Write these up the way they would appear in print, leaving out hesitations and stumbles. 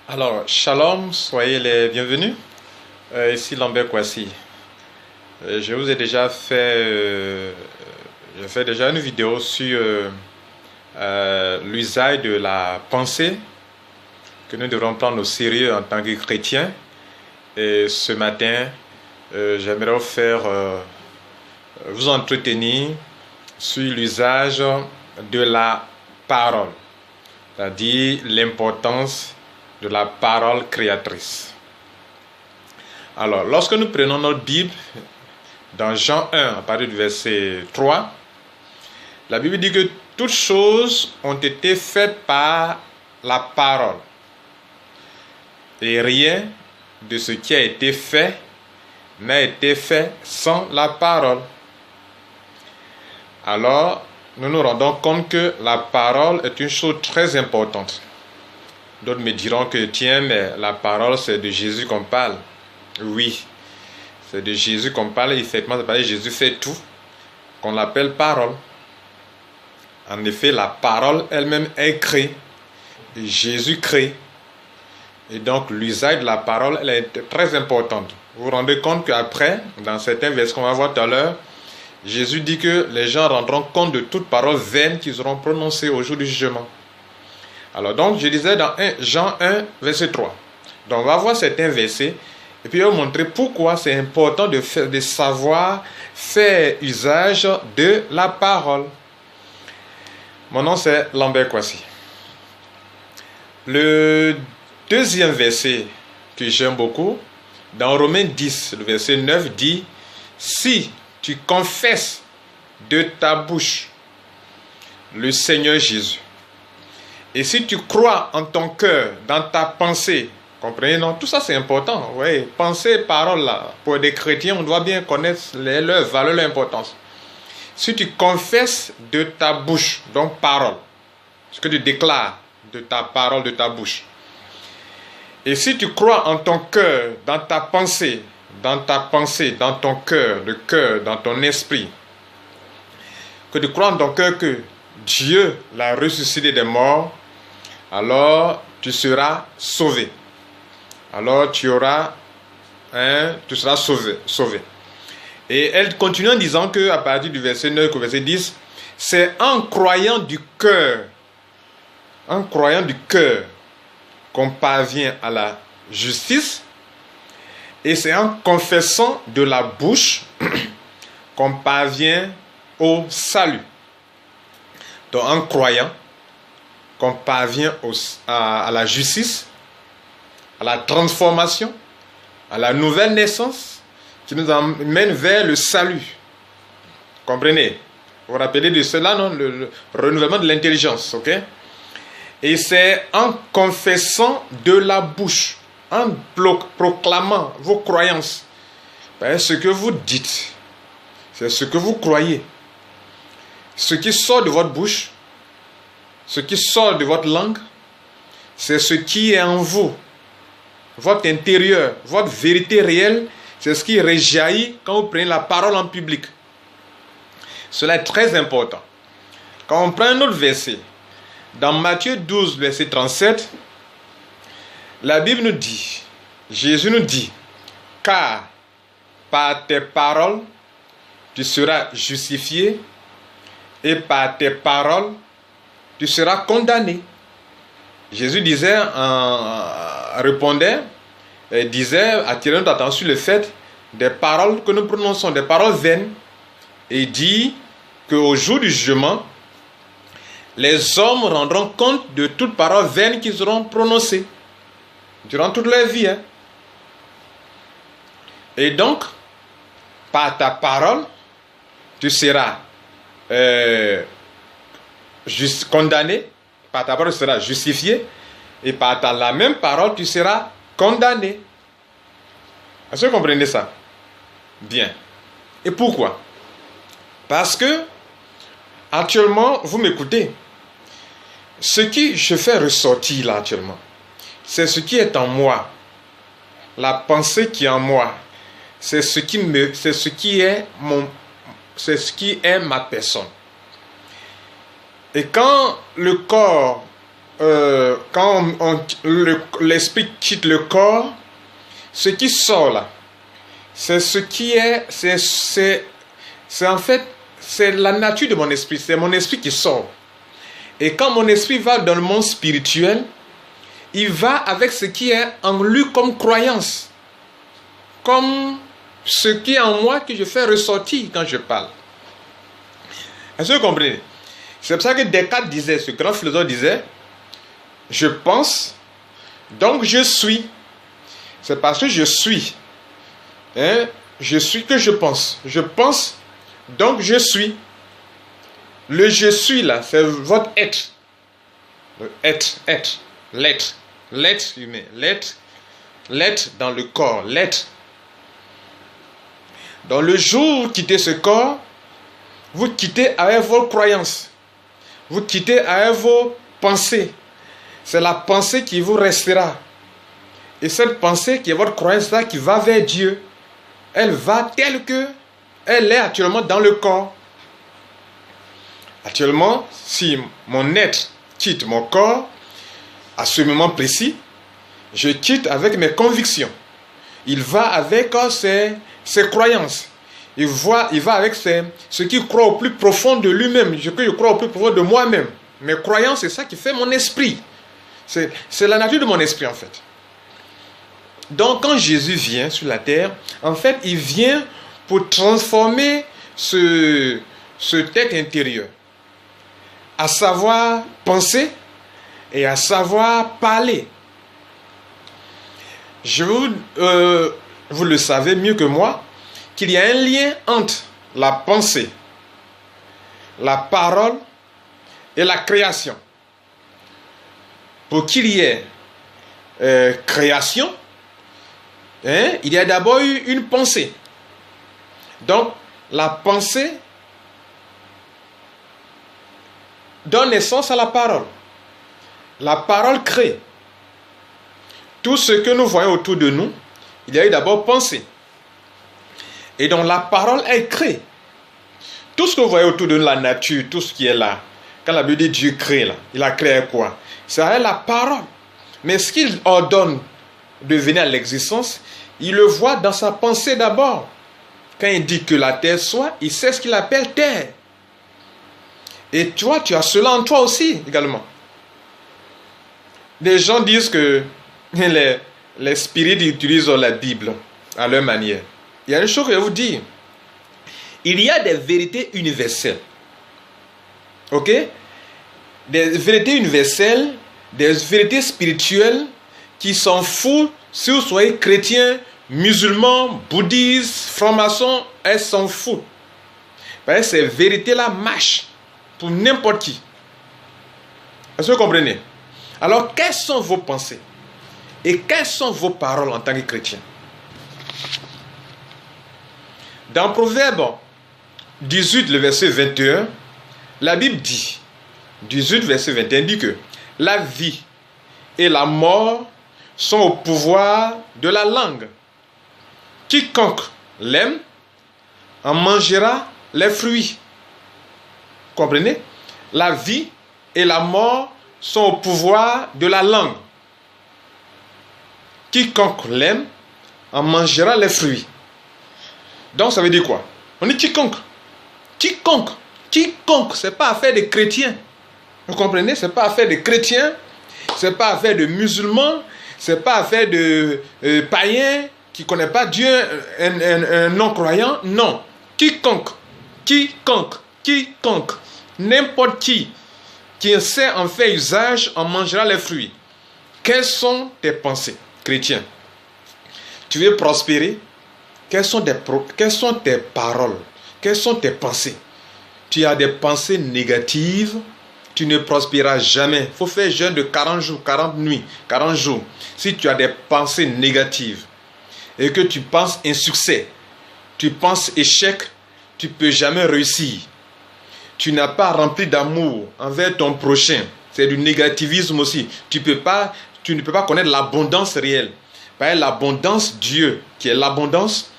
Alors, shalom, soyez les bienvenus. Ici Lambert Kwasi. Je vous ai déjà fait déjà une vidéo sur l'usage de la pensée que nous devrons prendre au sérieux en tant que chrétiens. Et ce matin, j'aimerais vous entretenir sur l'usage de la parole, c'est-à-dire l'importance de la parole créatrice. Alors, lorsque nous prenons notre Bible, dans Jean 1, à partir du verset 3, la Bible dit que toutes choses ont été faites par la parole. Et rien de ce qui a été fait n'a été fait sans la parole. Alors, nous nous rendons compte que la parole est une chose très importante. D'autres me diront que tiens, mais la parole c'est de Jésus qu'on parle. Oui, c'est de Jésus qu'on parle. Effectivement, c'est parce que Jésus fait tout qu'on l'appelle parole. En effet, la parole elle-même est créée. Jésus crée. Et donc l'usage de la parole elle est très importante. Vous vous rendez compte qu'après, dans certains versets qu'on va voir tout à l'heure, Jésus dit que les gens rendront compte de toute parole vaine qu'ils auront prononcée au jour du jugement. Alors donc, je disais dans Jean 1, verset 3. Donc, on va voir certains versets et puis on va vous montrer pourquoi c'est important de savoir faire usage de la parole. Mon nom c'est Lambert Kwasi. Le deuxième verset que j'aime beaucoup, dans Romains 10, le verset 9 dit « Si tu confesses de ta bouche le Seigneur Jésus, et si tu crois en ton cœur, dans ta pensée, comprenez, non? Tout ça c'est important. Oui, pensée, parole, là. Pour des chrétiens, on doit bien connaître leur valeur, leur importance. Si tu confesses de ta bouche, donc parole, ce que tu déclares de ta parole, de ta bouche, et si tu crois en ton cœur, dans ta pensée, dans ton cœur, le cœur, dans ton esprit, que tu crois en ton cœur que Dieu l'a ressuscité des morts, alors tu seras sauvé. Alors tu seras sauvé. Et elle continue en disant que à partir du verset 9 au verset 10, c'est en croyant du cœur qu'on parvient à la justice, et c'est en confessant de la bouche qu'on parvient au salut. Donc en croyant qu'on parvient à la justice, à la transformation, à la nouvelle naissance qui nous emmène vers le salut. Comprenez? Vous vous rappelez de cela, non? Le renouvellement de l'intelligence, ok? Et c'est en confessant de la bouche, en proclamant vos croyances. Ce que vous dites, c'est ce que vous croyez. Ce qui sort de votre bouche, ce qui sort de votre langue, c'est ce qui est en vous. Votre intérieur, votre vérité réelle, c'est ce qui rejaillit quand vous prenez la parole en public. Cela est très important. Quand on prend un autre verset, dans Matthieu 12, verset 37, la Bible nous dit, Jésus nous dit, car par tes paroles, tu seras justifié, et par tes paroles, tu seras condamné. Jésus disait, attirait notre attention sur le fait des paroles que nous prononçons, des paroles vaines, et dit qu'au jour du jugement, les hommes rendront compte de toutes paroles vaines qu'ils auront prononcées durant toute leur vie. Et donc, par ta parole, tu seras condamné, par ta parole tu seras justifié, et par la même parole tu seras condamné. Est-ce que vous comprenez ça? Bien. Et pourquoi? Parce que actuellement, vous m'écoutez, ce qui je fais ressortir là actuellement, c'est ce qui est en moi, la pensée qui est en moi, c'est ce qui est ma personne. Et quand le corps quand l'esprit quitte le corps, ce qui sort là, c'est ce qui est, c'est en fait, c'est la nature de mon esprit, c'est mon esprit qui sort. Et quand mon esprit va dans le monde spirituel, il va avec ce qui est en lui comme croyance, comme ce qui est en moi que je fais ressortir quand je parle. Est-ce que vous comprenez? C'est pour ça que Descartes disait, ce grand philosophe disait, je pense, donc je suis. C'est parce que je suis. Hein? Je suis que je pense. Je pense, donc je suis. Le je suis là, c'est votre être. Le être, l'être humain, l'être dans le corps, l'être. Dans le jour où vous quittez ce corps, vous quittez avec vos croyances. Vous quittez avec vos pensées. C'est la pensée qui vous restera. Et cette pensée qui est votre croyance là, qui va vers Dieu, elle va telle que elle est actuellement dans le corps. Actuellement, si mon être quitte mon corps, à ce moment précis, je quitte avec mes convictions. Il va avec ses croyances. Il va avec ce qu'il croit au plus profond de lui-même, ce que je crois au plus profond de moi-même. Mes croyances, c'est ça qui fait mon esprit. C'est la nature de mon esprit, en fait. Donc, quand Jésus vient sur la terre, en fait, il vient pour transformer ce être intérieur, à savoir penser et à savoir parler. Vous le savez mieux que moi, qu'il y a un lien entre la pensée, la parole et la création. Pour qu'il y ait création, il y a d'abord eu une pensée. Donc, la pensée donne naissance à la parole. La parole crée. Tout ce que nous voyons autour de nous, il y a eu d'abord pensée. Et donc la parole, elle crée. Tout ce que vous voyez autour de nous, la nature, tout ce qui est là, quand la Bible dit Dieu crée là, il a créé quoi? C'est la parole. Mais ce qu'il ordonne de venir à l'existence, il le voit dans sa pensée d'abord. Quand il dit que la terre soit, il sait ce qu'il appelle terre. Et toi, tu as cela en toi aussi, également. Des gens disent que les spirites utilisent la Bible à leur manière. Il y a une chose que je vais vous dire. Il y a des vérités universelles. Ok? Des vérités universelles, des vérités spirituelles qui s'en foutent si vous soyez chrétien, musulman, bouddhiste, franc-maçon, elles s'en foutent. Parce que ces vérités-là marchent pour n'importe qui. Est-ce que vous comprenez? Alors, quelles sont vos pensées? Et quelles sont vos paroles en tant que chrétien? Dans Proverbe 18, le verset 21, la Bible dit, 18, verset 21, dit que la vie et la mort sont au pouvoir de la langue. Quiconque l'aime en mangera les fruits. Comprenez? La vie et la mort sont au pouvoir de la langue. Quiconque l'aime en mangera les fruits. Donc ça veut dire quoi? On dit quiconque. Quiconque. Quiconque. Ce n'est pas affaire des chrétiens. Vous comprenez? Ce n'est pas affaire des chrétiens. Ce n'est pas affaire de musulmans. Ce n'est pas affaire de païens qui ne connaissent pas Dieu, un non-croyant. Non. Quiconque. Quiconque. Quiconque. N'importe qui sait en faire usage en mangera les fruits. Quelles sont tes pensées, chrétien? Tu veux prospérer? Quelles sont tes paroles? Quelles sont tes pensées? Tu as des pensées négatives, tu ne prospéreras jamais. Il faut faire jeûne de 40 jours, 40 nuits, 40 jours. Si tu as des pensées négatives et que tu penses insuccès, tu penses échec, tu ne peux jamais réussir. Tu n'as pas rempli d'amour envers ton prochain. C'est du négativisme aussi. Tu ne peux pas connaître l'abondance réelle. Parce que l'abondance, Dieu, qui est l'abondance,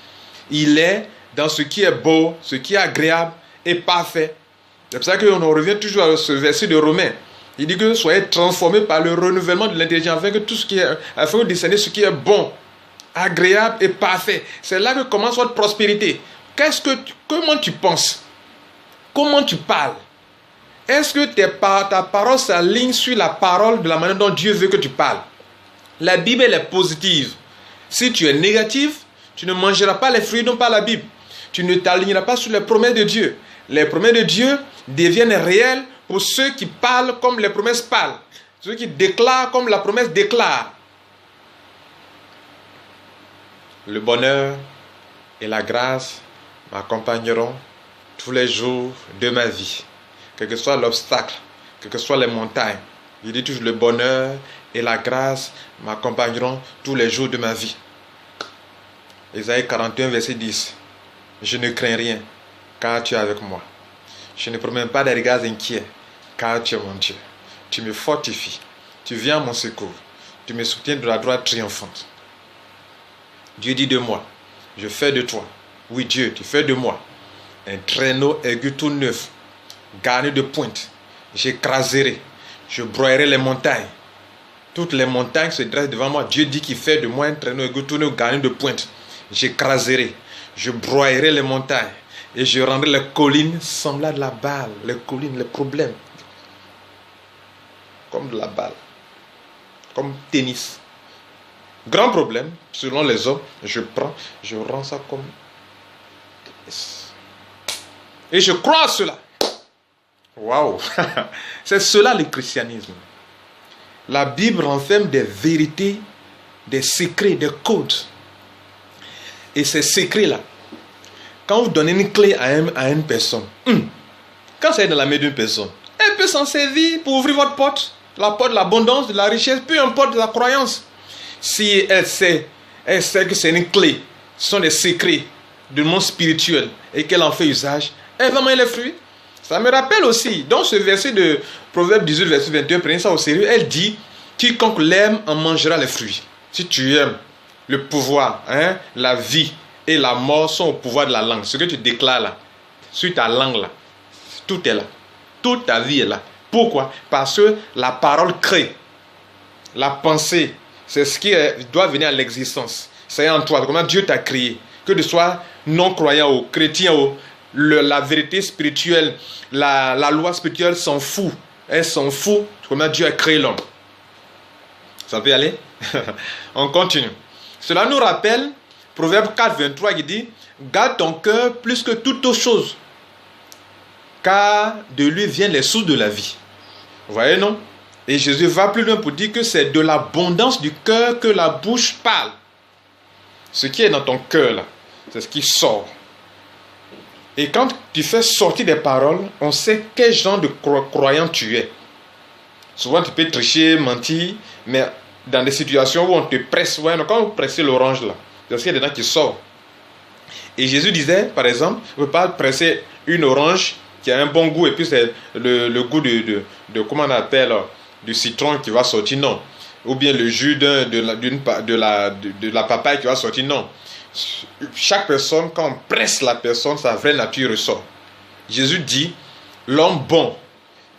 il est dans ce qui est beau, ce qui est agréable et parfait. C'est pour ça qu'on revient toujours à ce verset de Romains. Il dit que soyez transformés par le renouvellement de l'intelligence afin que vous discerniez ce qui est bon, agréable et parfait. C'est là que commence votre prospérité. Comment tu penses? Comment tu parles? Est-ce que ta parole s'aligne sur la parole de la manière dont Dieu veut que tu parles? La Bible, elle est positive. Si tu es négatif, tu ne mangeras pas les fruits dont parle la Bible. Tu ne t'aligneras pas sur les promesses de Dieu. Les promesses de Dieu deviennent réelles pour ceux qui parlent comme les promesses parlent. Ceux qui déclarent comme la promesse déclare. Le bonheur et la grâce m'accompagneront tous les jours de ma vie. Quel que soit l'obstacle, quelles que soient les montagnes. Il dit toujours le bonheur et la grâce m'accompagneront tous les jours de ma vie. Ésaïe 41, verset 10. Je ne crains rien, car tu es avec moi. Je ne promets pas des regards inquiets, car tu es mon Dieu. Tu me fortifies, tu viens à mon secours, tu me soutiens de la droite triomphante. Dieu dit de moi, je fais de toi. Oui Dieu, tu fais de moi un traîneau aigu tout neuf, garni de pointes. J'écraserai, je broyerai les montagnes. Toutes les montagnes se dressent devant moi. Dieu dit qu'il fait de moi un traîneau aigu tout neuf, garni de pointes. J'écraserai, je broyerai les montagnes et je rendrai les collines semblables à la balle. Les collines, les problèmes, comme de la balle, comme tennis. Grand problème, selon les hommes, je rends ça comme tennis. Et je crois à cela. Waouh! C'est cela le christianisme. La Bible renferme des vérités, des secrets, des codes. Et ces secrets-là, quand vous donnez une clé à une personne, quand ça est dans la main d'une personne, elle peut s'en servir pour ouvrir votre porte, la porte de l'abondance, de la richesse, peu importe de la croyance. Si elle sait que c'est une clé, ce sont des secrets du monde spirituel et qu'elle en fait usage, elle va manger les fruits. Ça me rappelle aussi, dans ce verset de Proverbe 18, verset 21, prenez ça au sérieux, elle dit, quiconque l'aime en mangera les fruits. Si tu aimes le pouvoir, la vie et la mort sont au pouvoir de la langue. Ce que tu déclares là, sur ta langue là, tout est là. Toute ta vie est là. Pourquoi? Parce que la parole crée. La pensée, c'est ce qui doit venir à l'existence. C'est en toi. Comment Dieu t'a créé. Que tu sois non-croyant ou chrétien ou la vérité spirituelle, la loi spirituelle s'en fout. Elle s'en fout. Comment Dieu a créé l'homme. Ça peut y aller? On continue. Cela nous rappelle Proverbe 4, 23 qui dit « Garde ton cœur plus que toute autre chose, car de lui viennent les sources de la vie. » Vous voyez, non? Et Jésus va plus loin pour dire que c'est de l'abondance du cœur que la bouche parle. Ce qui est dans ton cœur, là, c'est ce qui sort. Et quand tu fais sortir des paroles, on sait quel genre de croyant tu es. Souvent, tu peux tricher, mentir, mais dans des situations où on te presse, ouais, quand vous pressez l'orange, là, parce qu'il y a des gens qui sortent. Et Jésus disait, par exemple, on ne peut pas presser une orange qui a un bon goût et puis c'est le goût de comment on appelle, du citron qui va sortir, non. Ou bien le jus de la papaye qui va sortir, non. Chaque personne, quand on presse la personne, sa vraie nature ressort. Jésus dit, l'homme bon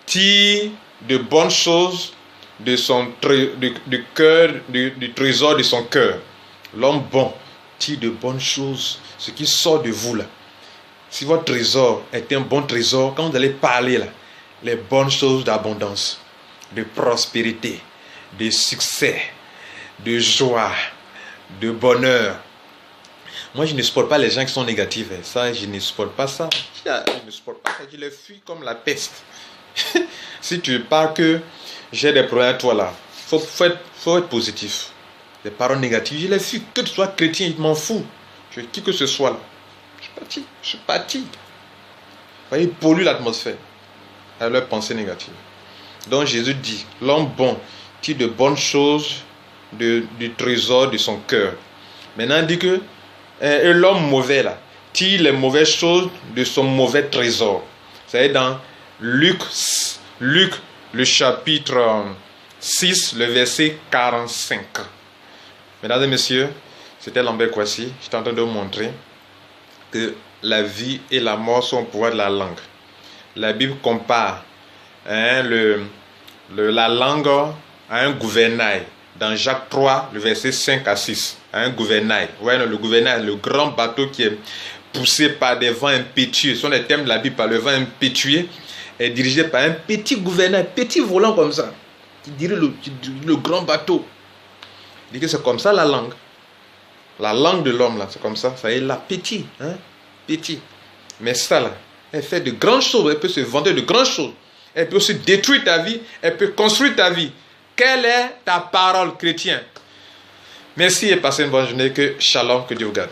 tire de bonnes choses du trésor de son cœur. L'homme bon tire de bonnes choses, ce qui sort de vous là. Si votre trésor est un bon trésor, quand vous allez parler là, les bonnes choses d'abondance, de prospérité, de succès, de joie, de bonheur. Moi, je ne supporte pas les gens qui sont négatifs. Ça, je ne supporte pas ça. Je ne supporte pas ça. Je les fuis comme la peste. Si tu parles que j'ai des problèmes à toi là, faut être positif. Les paroles négatives, je les fuis. Que tu sois chrétien, je m'en fous. Qui que ce soit là. Je suis parti. Vous voyez, ils polluent l'atmosphère avec leurs pensées négatives. Donc Jésus dit, l'homme bon tire de bonnes choses du trésor de son cœur. Maintenant, il dit que l'homme mauvais là tire les mauvaises choses de son mauvais trésor. C'est dans Luc, le chapitre 6, le verset 45. Mesdames et messieurs, c'était Lambert Kwasi. Je suis en train de vous montrer que la vie et la mort sont au pouvoir de la langue. La Bible compare la langue a un gouvernail. Dans Jacques 3, le verset 5 à 6, a un gouvernail. Vous voyez, le gouvernail, le grand bateau qui est poussé par des vents impétueux. Ce sont les termes de la Bible, par le vent impétueux, est dirigé par un petit gouvernail, petit volant comme ça, qui dirige le grand bateau. Il dit que c'est comme ça la langue. La langue de l'homme, là, c'est comme ça. Ça est là, petit. Hein? Petit. Mais ça, là, elle fait de grandes choses. Elle peut se vanter de grandes choses. Elle peut aussi détruire ta vie. Elle peut construire ta vie. Quelle est ta parole, chrétien? Merci et passez une bonne journée. Que shalom, que Dieu vous garde.